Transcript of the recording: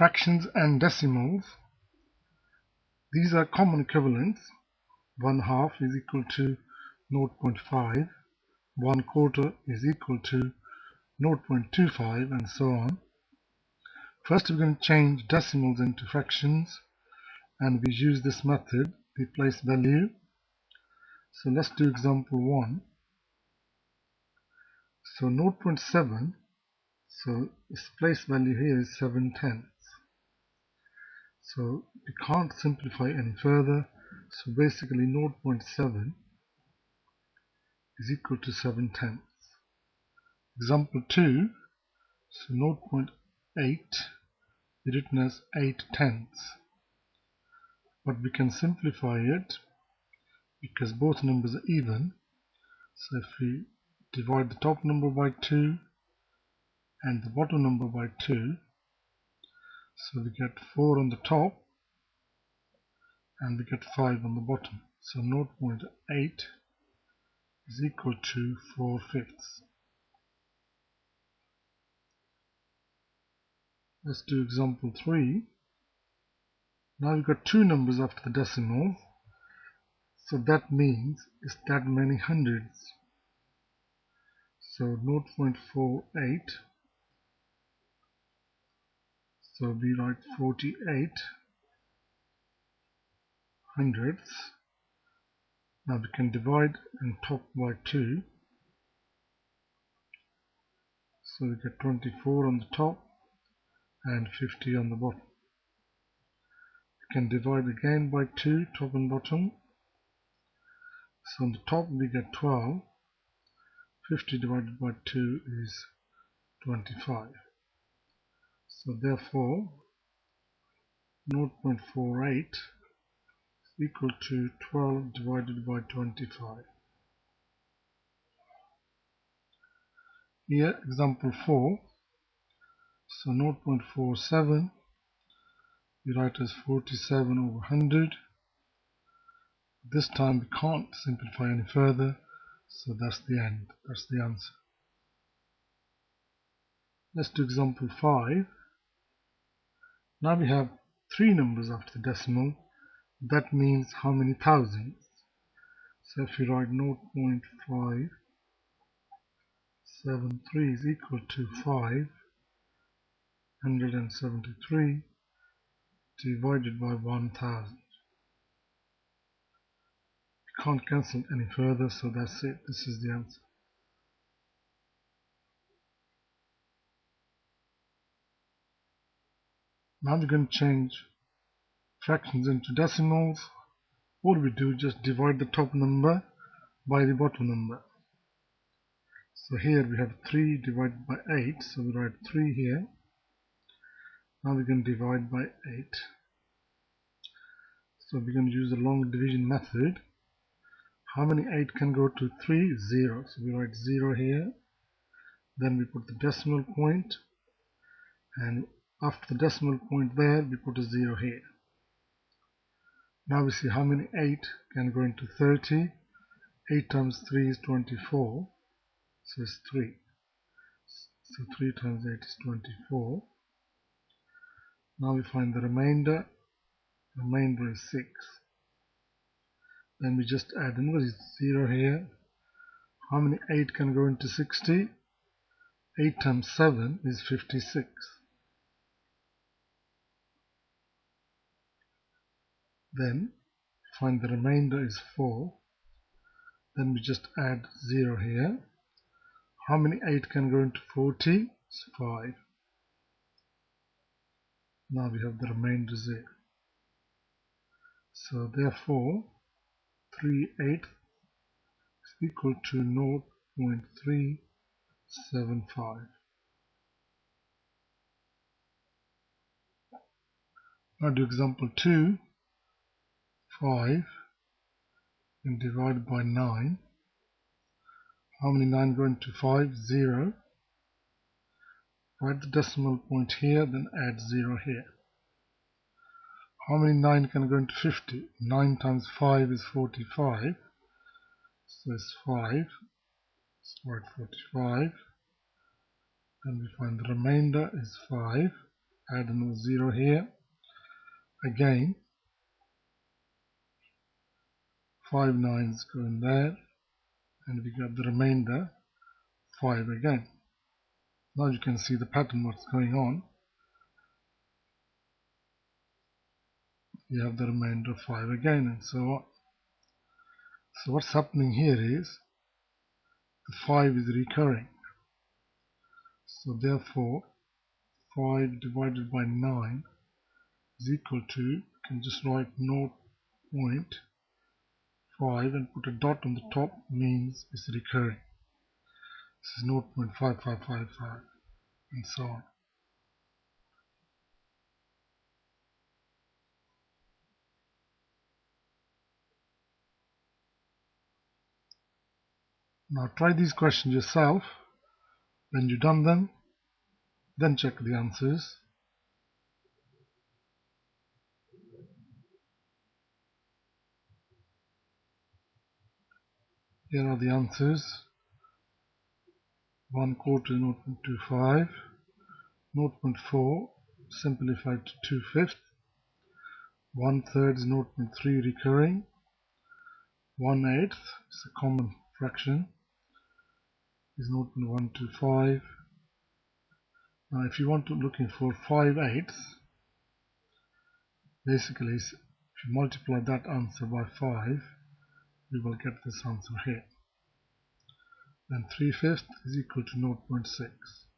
Fractions and decimals, these are common equivalents. 1/2 is equal to 0.5, 1/4 is equal to 0.25, and so on. First we're going to change decimals into fractions, and we use this method, the place value. So let's do example 1. So 0.7, so its place value here is 7/10. So we can't simplify any further, so basically 0.7 is equal to 7/10. Example 2, so 0.8 is written as 8/10, but we can simplify it because both numbers are even. So if we divide the top number by 2 and the bottom number by 2, so we get 4 on the top and we get 5 on the bottom. So 0.8 is equal to 4/5. Let's do example 3. Now we've got two numbers after the decimal, so that means it's that many hundreds. So 0.48, so we write 48 hundredths. Now we can divide and top by 2, so we get 24 on the top and 50 on the bottom. We can divide again by 2, top and bottom. So on the top we get 12, 50 divided by 2 is 25. So therefore 0.48 is equal to 12 divided by 25. Here example 4, so 0.47 we write as 47 over 100. This time we can't simplify any further, so that's the end, that's the answer. Let's do example 5. Now we have three numbers after the decimal. That means how many thousands? So if you write 0.573 is equal to 573 divided by 1000. We can't cancel any further, so that's it. This is the answer. Now we're going to change fractions into decimals. All we do is just divide the top number by the bottom number. So here we have 3 divided by 8, so we write 3 here. Now we're going to divide by 8. So we're going to use the long division method. How many 8 can go to 3? 0. So we write 0 here. Then we put the decimal point, and after the decimal point there we put a 0 here. Now we see how many 8 can go into 30. 8 times 3 is 24, so it's 3. So 3 times 8 is 24. Now we find the remainder. The remainder is 6. Then we just add another 0 here. How many 8 can go into 60? 8 times 7 is 56. Then find the remainder is 4. Then we just add 0 here. How many 8 can go into 40? It's 5. Now we have the remainder 0. So therefore 3/8 is equal to 0.375. Now do example 2. 5 and divide by 9. How many 9 go into 5? 0. Write the decimal point here, then add 0 here. How many 9 can go into 50? 9 times 5 is 45. So it's 5. So write 45. Then we find the remainder is 5. add another 0 here. Again, 5 9s go in there, and we got the remainder 5 again. Now you can see the pattern what's going on. You have the remainder 5 again, and so on. So what's happening here is the 5 is recurring. So therefore 5 divided by 9 is equal to, you can just write 0.5 and put a dot on the top, means it's recurring. This is 0.5555 and so on. Now try these questions yourself. When you've done them, then check the answers. Here are the answers. 1/4 is 0.25, 0.4 simplified to 2/5, 1/3 is 0.3 recurring, 1/8 is a common fraction, is 0.125. Now if you want to looking for 5/8, basically if you multiply that answer by 5, you will get this answer here. Then 3/5 is equal to 0.6.